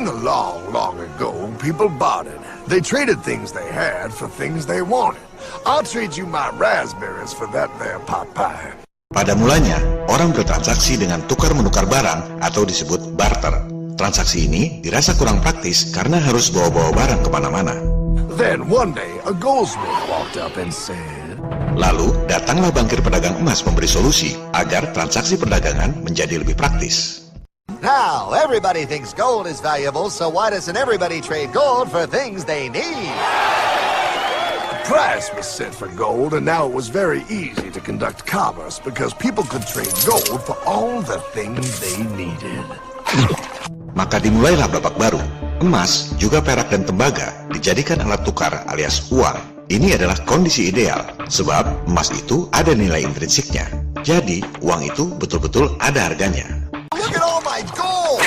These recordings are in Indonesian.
In the long, long ago, people bartered. They traded things they had for things they wanted. I'll trade you my raspberries for that there pot pie. Pada mulanya, orang bertransaksi dengan tukar-menukar barang atau disebut barter. Transaksi ini dirasa kurang praktis karena harus bawa-bawa barang kemana-mana. Then one day, a goldsmith walked up and said, Lalu, datanglah bankir pedagang emas memberi solusi agar transaksi perdagangan menjadi lebih praktis. Now, everybody thinks gold is valuable, so why doesn't everybody trade gold for things they need? a price was set for gold, and now it was very easy to conduct commerce because people could trade gold for all the things they needed. Maka dimulailah babak baru. Emas, juga perak dan tembaga dijadikan alat tukar alias uang. Ini adalah kondisi ideal, sebab emas itu ada nilai intrinsiknya. Jadi, uang itu betul-betul ada harganya. Look at all my gold!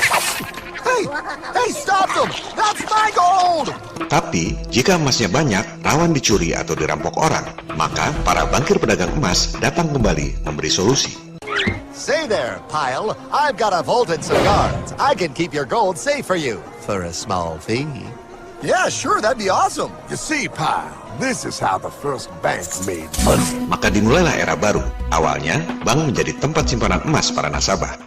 Hey, stop them! That's my gold! Tapi, jika emasnya banyak, rawan dicuri atau dirampok orang, maka para bankir pedagang emas datang kembali memberi solusi. Say there, Pile. I've got a vault and some guards. I can keep your gold safe for you for a small fee. Yeah, sure, that'd be awesome. You see, Pyle, this is how the first bank made money. Maka dimulailah era baru. Awalnya, bank menjadi tempat simpanan emas para nasabah.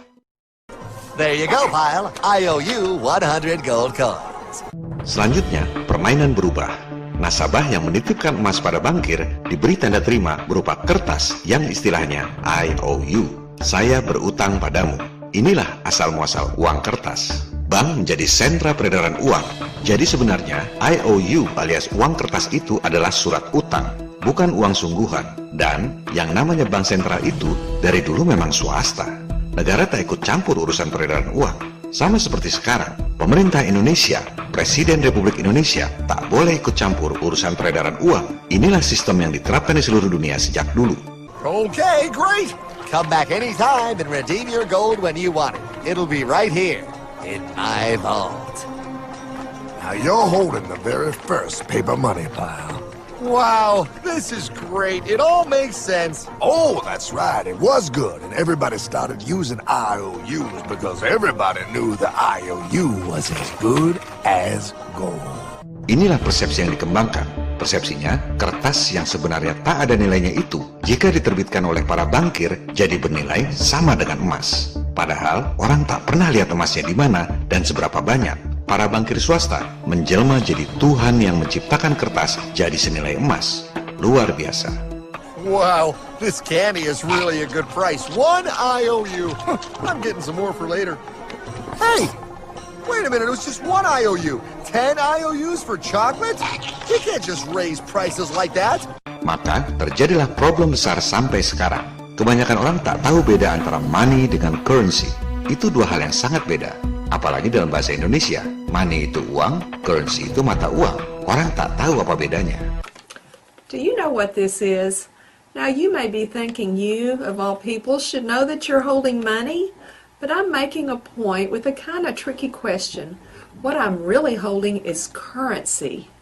There you go, Pile. I owe you 100 gold coins. Selanjutnya, permainan berubah. Nasabah yang menitipkan emas pada bankir diberi tanda terima berupa kertas yang istilahnya IOU. Saya berutang padamu. Inilah asal-muasal uang kertas. Bank menjadi sentra peredaran uang. Jadi sebenarnya IOU alias uang kertas itu adalah surat utang, bukan uang sungguhan. Dan yang namanya bank sentral itu dari dulu memang swasta. Negara tak ikut campur urusan peredaran uang. Sama seperti sekarang, pemerintah Indonesia, Presiden Republik Indonesia tak boleh ikut campur urusan peredaran uang. Inilah sistem yang diterapkan di seluruh dunia sejak dulu. Okay, great. Come back anytime and redeem your gold when you want it. It'll be right here in my vault. Now you're holding the very first paper money, Pile. Wow, this is great. It all makes sense. Oh, that's right. It was good, and everybody started using IOUs because everybody knew the IOU was as good as gold. Inilah persepsi yang dikembangkan. Persepsinya, kertas yang sebenarnya tak ada nilainya itu, jika diterbitkan oleh para bankir, jadi bernilai sama dengan emas. Padahal, orang tak pernah lihat emasnya di mana dan seberapa banyak. Para bankir swasta menjelma jadi Tuhan yang menciptakan kertas jadi senilai emas. Luar biasa. Wow, this candy is really a good price. 1 IOU. I'm getting some more for later. Hey, wait a minute, it was just 1 IOU. 10 IOUs for chocolate? You can't just raise prices like that. Maka terjadilah problem besar sampai sekarang. Kebanyakan orang tak tahu beda antara money dengan currency. Itu dua hal yang sangat beda. Apalagi dalam bahasa Indonesia, money itu uang, currency itu mata uang. Orang tak tahu apa bedanya. Do you know what this is? Now you may be thinking you, of all people, should know that you're holding money, but I'm making a point with a kind of tricky question. What I'm really holding is currency.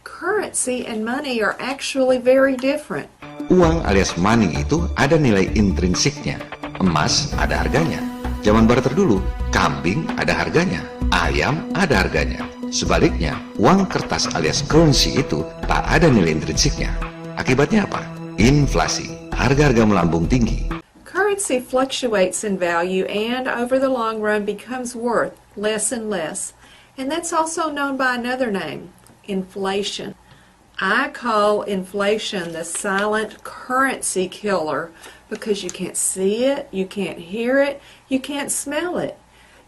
Currency and money are actually very different. Uang alias money itu ada nilai intrinsiknya. Emas ada harganya. Zaman barter dulu, kambing ada harganya, ayam ada harganya. Sebaliknya, uang kertas alias currency itu tak ada nilai intrinsiknya. Akibatnya apa? Inflasi, harga-harga melambung tinggi. Currency fluctuates in value and over the long run becomes worth less and less. And that's also known by another name, inflation. I call inflation the silent currency killer because you can't see it, you can't hear it, you can't smell it.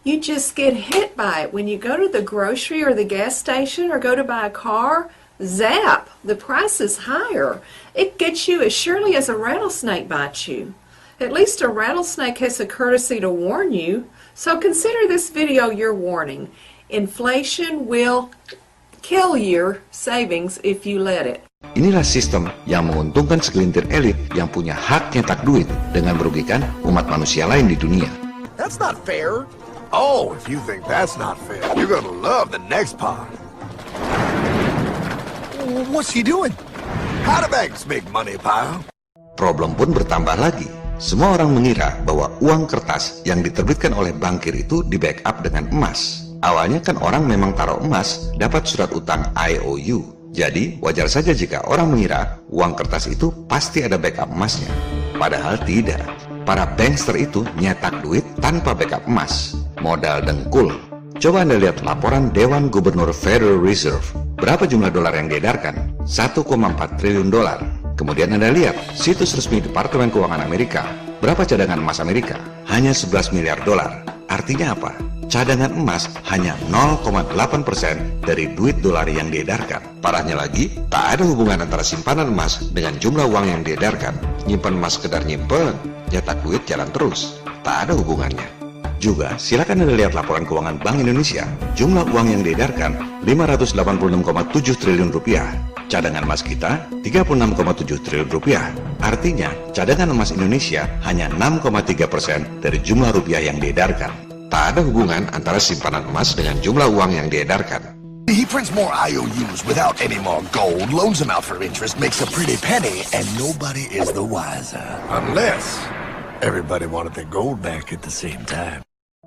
You just get hit by it. When you go to the grocery or the gas station or go to buy a car, zap, the price is higher. It gets you as surely as a rattlesnake bites you. At least a rattlesnake has the courtesy to warn you. So consider this video your warning. Inflation will kill your savings if you let it. Inilah sistem yang menguntungkan segelintir elit yang punya hak nyetak duit dengan merugikan umat manusia lain di dunia. That's not fair. Oh, if you think that's not fair, you're gonna love the next part. What's he doing? How do banks make money, Pile? Problem pun bertambah lagi. Semua orang mengira bahwa uang kertas yang diterbitkan oleh bankir itu di backup dengan emas. Awalnya kan orang memang taruh emas, dapat surat utang IOU. Jadi wajar saja jika orang mengira uang kertas itu pasti ada backup emasnya. Padahal tidak. Para bankster itu nyetak duit tanpa backup emas. Modal dengkul. Coba Anda lihat laporan Dewan Gubernur Federal Reserve. Berapa jumlah dolar yang diedarkan? 1,4 triliun dolar. Kemudian Anda lihat situs resmi Departemen Keuangan Amerika. Berapa cadangan emas Amerika? Hanya 11 miliar dolar. Artinya apa? Cadangan emas hanya 0,8% dari duit dolar yang diedarkan. Parahnya lagi, tak ada hubungan antara simpanan emas dengan jumlah uang yang diedarkan. Nyimpan emas sekedar nyimpen, nyetak duit jalan terus. Tak ada hubungannya. Juga, silakan Anda lihat laporan keuangan Bank Indonesia. Jumlah uang yang diedarkan 586,7 triliun rupiah. Cadangan emas kita 36,7 triliun rupiah. Artinya, cadangan emas Indonesia hanya 6,3% dari jumlah rupiah yang diedarkan. Tak ada hubungan antara simpanan emas dengan jumlah uang yang diedarkan. He prints more IOUs without any more gold, loans them out for interest, makes a pretty penny, and nobody is the wiser. Unless everybody wanted their gold back at the same time.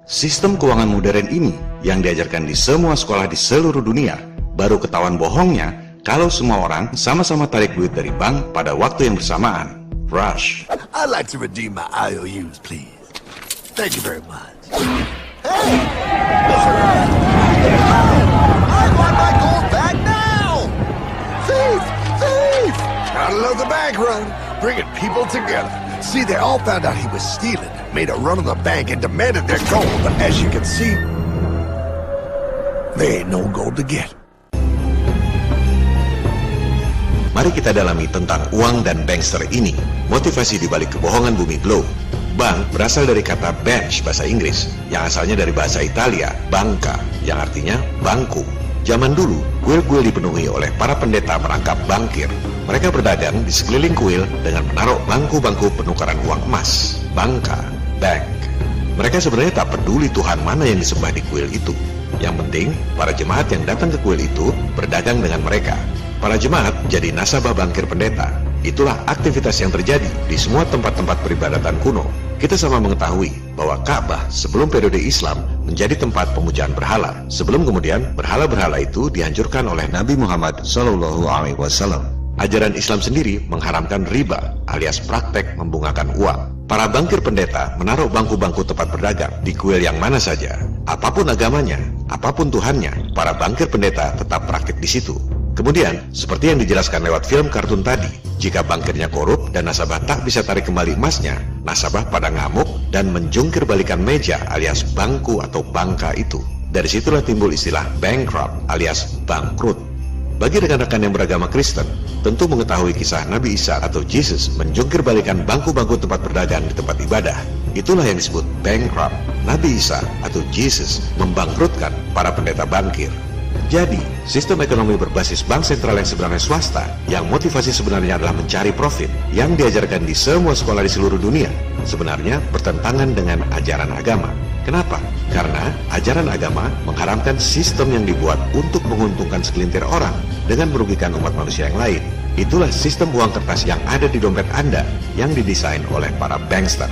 Sistem keuangan modern ini yang diajarkan di semua sekolah di seluruh dunia, baru ketahuan bohongnya kalau semua orang sama-sama tarik duit dari bank pada waktu yang bersamaan. Rush. I'd like to redeem my IOUs, please. Thank you very much. Hey! I want my gold back now! Thief! Thief! Gotta love the bank run, bringing people together. See, they all found out he was stealing, made a run on the bank and demanded their gold, but as you can see, there ain't no gold to get. Mari kita dalami tentang uang dan bankster ini. Motivasi dibalik kebohongan bumi glow. Bank berasal dari kata bench bahasa Inggris, yang asalnya dari bahasa Italia, banca, yang artinya bangku. Zaman dulu, kuil-kuil dipenuhi oleh para pendeta merangkap bankir. Mereka berdagang di sekeliling kuil dengan menaruh bangku-bangku penukaran uang emas. Banca, bank. Mereka sebenarnya tak peduli Tuhan mana yang disembah di kuil itu. Yang penting, para jemaat yang datang ke kuil itu berdagang dengan mereka. Para jemaat jadi nasabah bankir pendeta. Itulah aktivitas yang terjadi di semua tempat-tempat peribadatan kuno. Kita sama mengetahui bahwa Ka'bah sebelum periode Islam menjadi tempat pemujaan berhala. Sebelum kemudian berhala-berhala itu dihancurkan oleh Nabi Muhammad SAW. Ajaran Islam sendiri mengharamkan riba alias praktek membungakan uang. Para bankir pendeta menaruh bangku-bangku tempat berdagang di kuil yang mana saja. Apapun agamanya, apapun Tuhannya, para bankir pendeta tetap praktik di situ. Kemudian, seperti yang dijelaskan lewat film kartun tadi, jika bankirnya korup dan nasabah tak bisa tarik kembali emasnya, nasabah pada ngamuk dan menjungkir balikan meja alias bangku atau bangka itu. Dari situlah timbul istilah bankrupt alias bangkrut. Bagi rekan-rekan yang beragama Kristen, tentu mengetahui kisah Nabi Isa atau Jesus menjungkir balikan bangku-bangku tempat berdagang di tempat ibadah. Itulah yang disebut bankrupt. Nabi Isa atau Jesus membangkrutkan para pendeta bankir. Jadi, sistem ekonomi berbasis bank sentral yang sebenarnya swasta, yang motivasi sebenarnya adalah mencari profit, yang diajarkan di semua sekolah di seluruh dunia, sebenarnya bertentangan dengan ajaran agama. Kenapa? Karena ajaran agama mengharamkan sistem yang dibuat untuk menguntungkan segelintir orang dengan merugikan umat manusia yang lain. Itulah sistem uang kertas yang ada di dompet Anda yang didesain oleh para bankster.